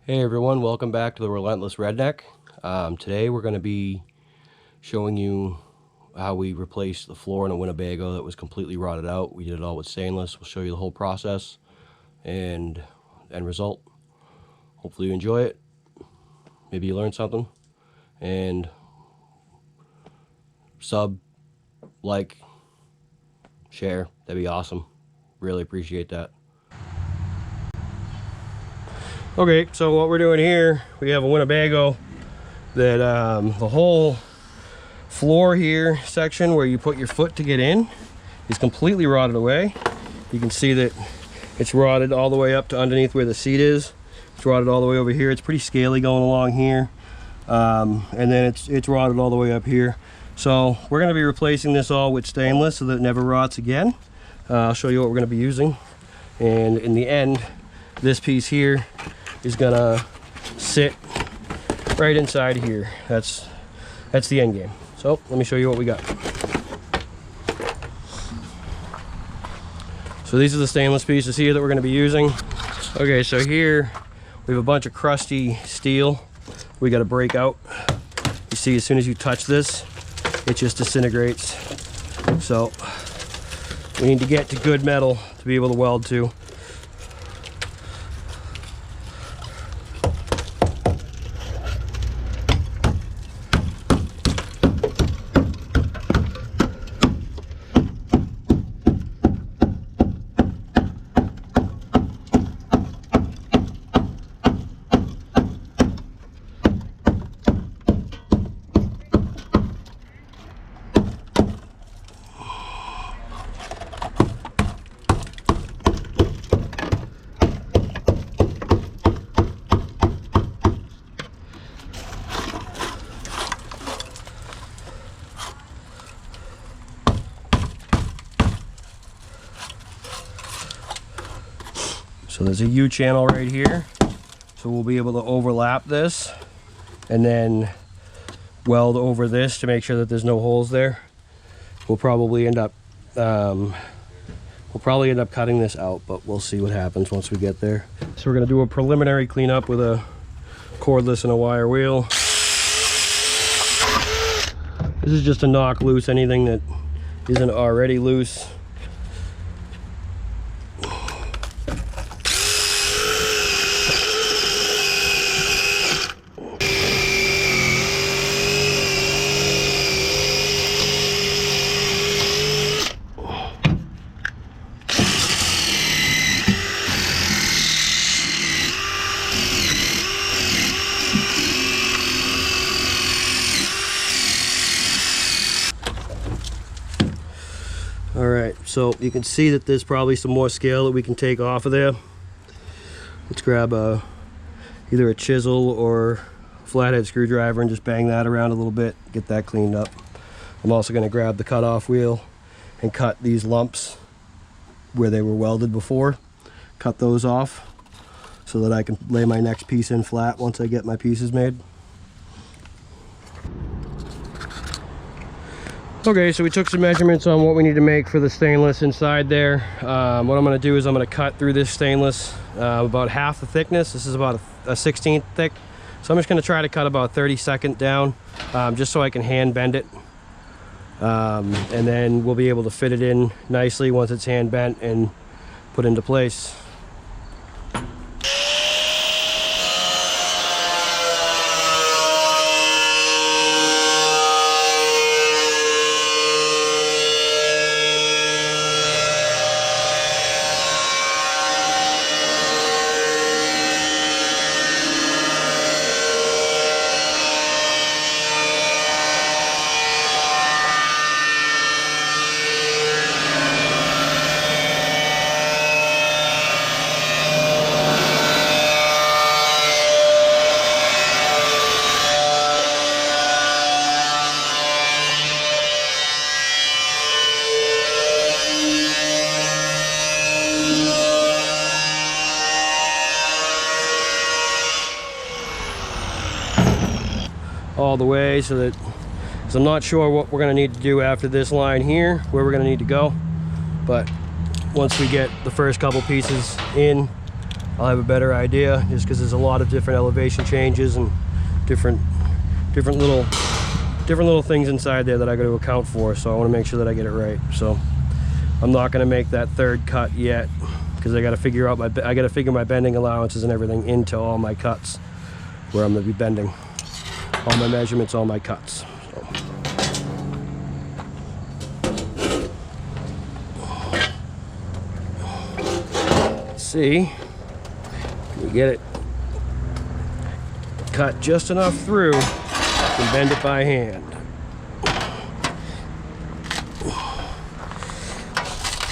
Hey everyone, welcome back to the Relentless Redneck. Today we're going to be showing you how we replaced the floor in a Winnebago that was completely rotted out. We did it all with stainless. We'll show you the whole process and end result. Hopefully you enjoy it. Maybe you learned something. And sub, like, share. That'd be awesome. Really appreciate that. Okay, so what we're doing here, we have a Winnebago that the whole floor here section where you put your foot to get in is completely rotted away. You can see that it's rotted all the way up to underneath where the seat is. It's rotted all the way over here. It's pretty scaly going along here. And then it's rotted all the way up here. So we're going to be replacing this all with stainless so that it never rots again. I'll show you what we're going to be using. And in the end, this piece here is gonna sit right inside here. That's the end game. So let me show you what we got. So these are the stainless pieces here that we're gonna be using. Okay, so here we have a bunch of crusty steel we got to break out. You see, as soon as you touch this, it just disintegrates. So we need to get to good metal to be able to weld to. So there's a U channel right here, so we'll be able to overlap this and then weld over this to make sure that there's no holes there. We'll probably end up cutting this out, but we'll see what happens once we get there. So we're going to do a preliminary cleanup with a cordless and a wire wheel. This is just to knock loose anything that isn't already loose. All right, so you can see that there's probably some more scale that we can take off of there. Let's grab either a chisel or a flathead screwdriver and just bang that around a little bit, get that cleaned up. I'm also going to grab the cutoff wheel and cut these lumps where they were welded before. Cut those off so that I can lay my next piece in flat once I get my pieces made. Okay, so we took some measurements on what we need to make for the stainless inside there. What I'm going to do is I'm going to cut through this stainless about half the thickness. This is about a 16th thick. So I'm just going to try to cut about 32nd down just so I can hand bend it. And then we'll be able to fit it in nicely once it's hand bent and put into place. All the way so that, because I'm not sure what we're going to need to do after this line here, where we're going to need to go, but once we get the first couple pieces in, I'll have a better idea, just because there's a lot of different elevation changes and different little things inside there that I got to account for. So I want to make sure that I get it right. So I'm not going to make that third cut yet, because I got to figure out my bending allowances and everything into all my cuts, where I'm going to be bending all my measurements, all my cuts. So. Let's see, can we get it cut just enough through and bend it by hand.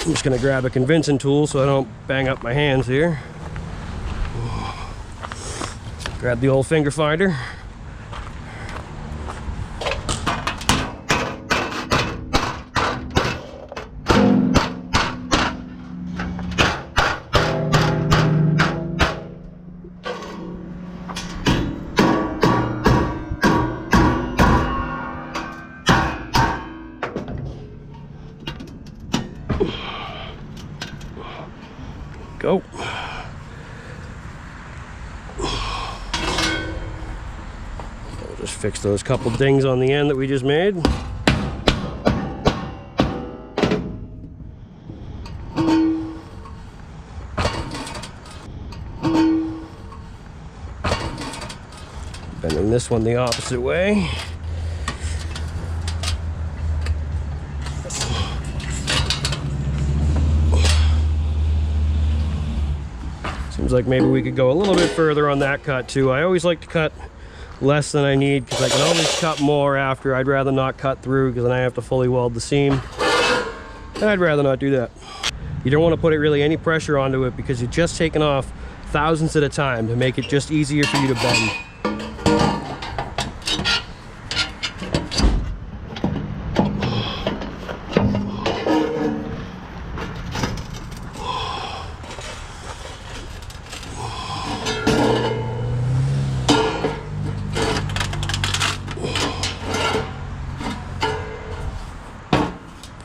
I'm just going to grab a convincing tool so I don't bang up my hands here. Grab the old finger finder. Go. We'll just fix those couple dings on the end that we just made. Bending this one the opposite way. Seems like maybe we could go a little bit further on that cut too. I always like to cut less than I need, because I can always cut more after. I'd rather not cut through, because then I have to fully weld the seam. I'd rather not do that. You don't want to put really any pressure onto it, because you're just taking off thousandths at a time to make it just easier for you to bend.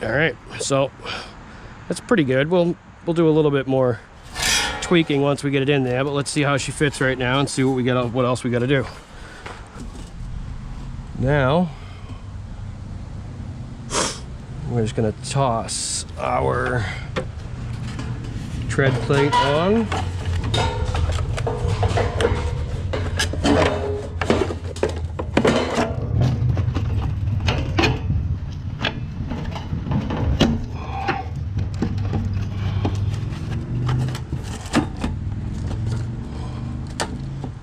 All right, so that's pretty good. We'll do a little bit more tweaking once we get it in there, but let's see how she fits right now and see what else we got to do. Now we're just going to toss our tread plate on.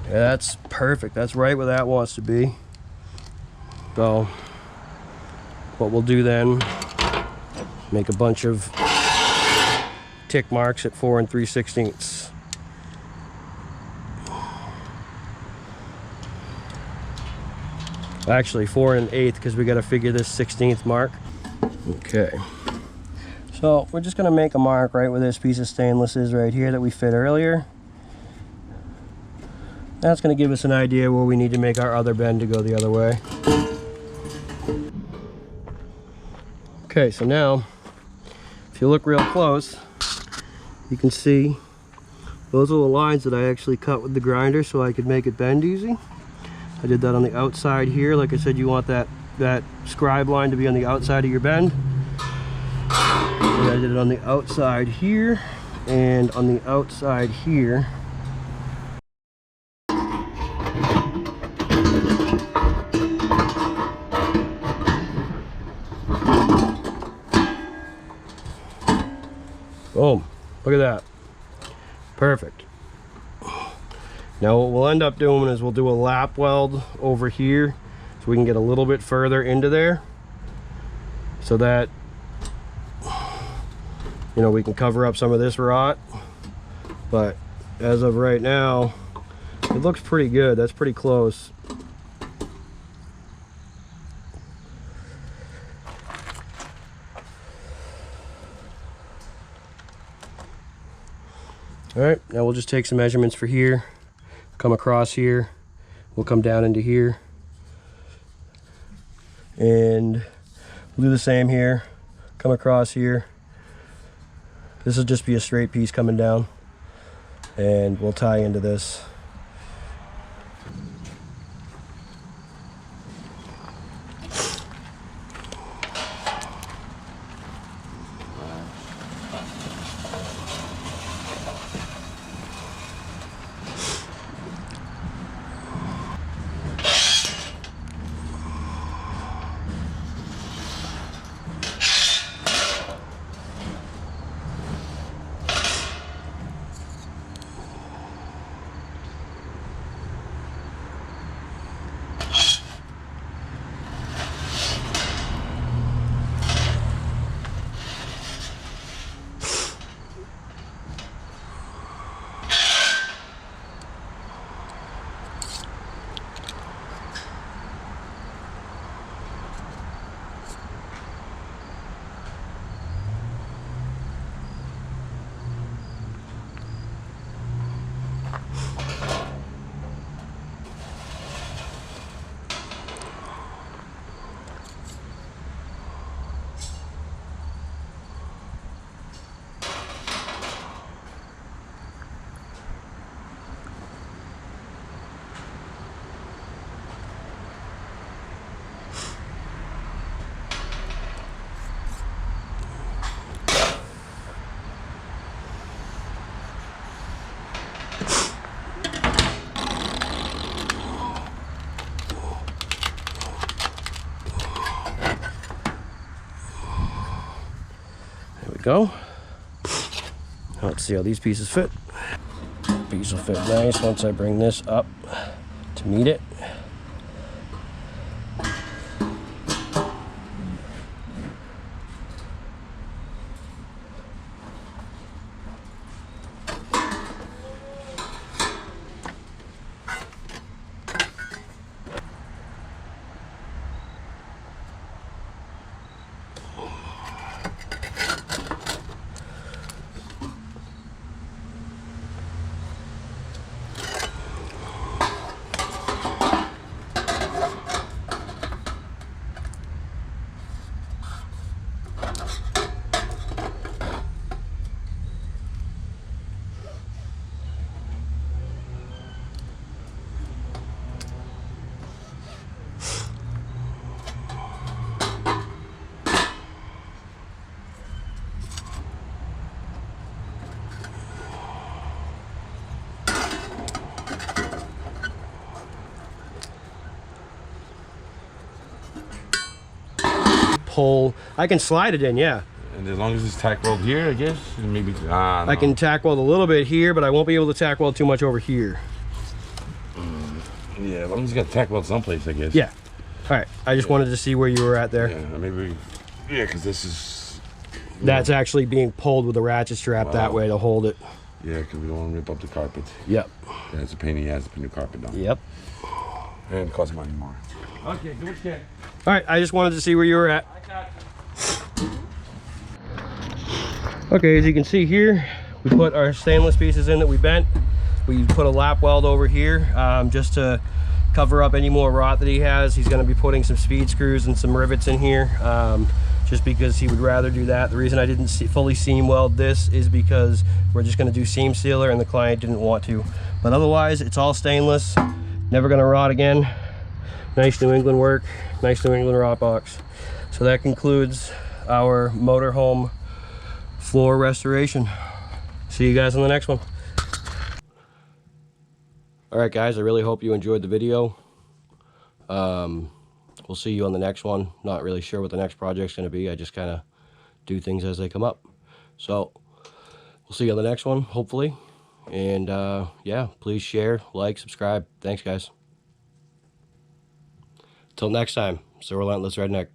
That's perfect. That's right where that wants to be. So what we'll do then, make a bunch of tick marks at 4 3/16. Actually 4 1/8, because we got to figure this 16th mark. Okay, so we're just going to make a mark right where this piece of stainless is right here that we fit earlier. That's going to give us an idea where we need to make our other bend to go the other way. Okay, so now if you look real close, you can see those are the lines that I actually cut with the grinder so I could make it bend easy. I did that on the outside here. Like I said, you want that scribe line to be on the outside of your bend. And I did it on the outside here and on the outside here. Boom, look at that. Perfect. Now what we'll end up doing is we'll do a lap weld over here so we can get a little bit further into there, so that, you know, we can cover up some of this rot. But as of right now, it looks pretty good. That's pretty close. All right, now we'll just take some measurements for here, come across here, we'll come down into here, and we'll do the same here, come across here. This will just be a straight piece coming down. and we'll tie into this. Go. Let's see how these pieces fit. These will fit nice once I bring this up to meet it. Pull. I can slide it in, yeah. And as long as it's tack weld here, I guess, maybe. No. I can tack weld a little bit here, but I won't be able to tack weld too much over here. Yeah, as long as you got tack weld someplace, I guess. Yeah. All right. I just wanted to see where you were at there. Yeah, maybe. Yeah, because this is. That's actually being pulled with a ratchet strap that way to hold it. Yeah, because we don't want to rip up the carpet. Yep. Yeah, it's a pain in the ass to put new carpet down. Yep. And it costs money more. Okay, do what you can. All right, I just wanted to see where you were at. Okay, as you can see here, we put our stainless pieces in that we bent. We put a lap weld over here just to cover up any more rot that he has. He's going to be putting some speed screws and some rivets in here just because he would rather do that. The reason I didn't fully seam weld this is because we're just going to do seam sealer and the client didn't want to. But otherwise, it's all stainless, never going to rot again. Nice New England work, nice New England rot box. So that concludes our motorhome floor restoration. See you guys on the next one. All right, guys, I really hope you enjoyed the video. We'll see you on the next one. Not really sure what the next project's going to be. I just kind of do things as they come up. So we'll see you on the next one, hopefully. And yeah, please share, like, subscribe. Thanks, guys. Till next time, it's the Relentless Redneck.